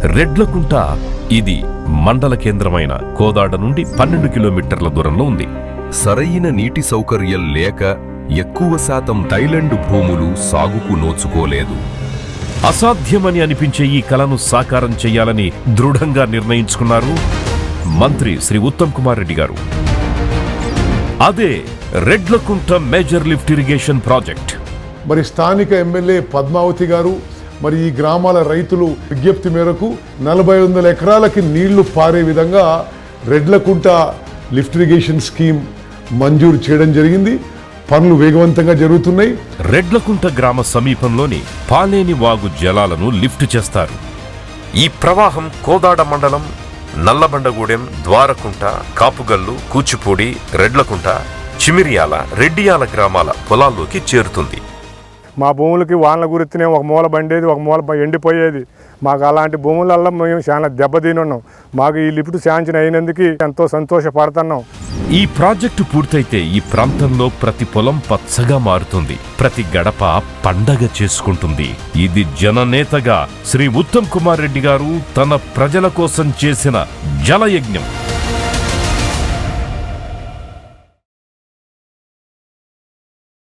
రెడ్లకుంట ఇది మండల కేంద్రమైన కోదాడ నుండి 12 కిలోమీటర్ల దూరంలో ఉంది. సరైన నీటి సౌకర్యం లేక ఎక్కువ శాతం థైలాండ్ భూములు సాగుకు నోచుకోలేదు. అసాధ్యమని అనిపించే ఈ కలను సాకారం చేయాలని దృఢంగా నిర్ణయించుకున్నారు మంత్రి శ్రీ ఉత్తమ్ కుమార్ రెడ్డి గారు. అదే Redlakunta major lift irrigation project. మరి స్థానిక ఎమ్మెల్యే పద్మావతి గారు మరి ఈ గ్రామాల రైతులు విజ్ఞప్తి మేరకు 400 ఎకరాలకి నీళ్లు పారే విధంగా రెడ్లకుంట లిఫ్ట్ ఇరిగేషన్ స్కీమ్ మంజూరు చేయడం జరిగింది. పనులు వేగవంతంగా జరుగుతున్నాయి. రెడ్లకుంట గ్రామ సమీపంలోని పాలేని వాగు జలాలను లిఫ్ట్ చేస్తారు. ఈ ప్రవాహం కోదాడ మండలం నల్లబండగూడెం, ద్వారకుంట, కాపుగల్లు, కూచిపూడి, రెడ్లకుంట, చిమిరియాల, రెడ్డియాల గ్రామాల పొలాల్లోకి చేరుతుంది. మా భూములకి వానల గురితేనే ఒక మూల బండేది, ఒక మూల ఎండిపోయేది. మాకు అలాంటి భూములల్లో మేము చాలా దెబ్బతినున్నాం. మాకు ఈ లిఫ్ట్ శాంక్షన్ అయినందుకు ఎంతో సంతోషపడుతున్నాం. ఈ ప్రాజెక్టు పూర్తయితే ఈ ప్రాంతంలో ప్రతి పొలం పచ్చగా మారుతుంది. ప్రతి గడప పండగ చేసుకుంటుంది. ఇది జననేతగా శ్రీ ఉత్తమ్ కుమార్ రెడ్డి గారు తన ప్రజల కోసం చేసిన జలయజ్ఞం.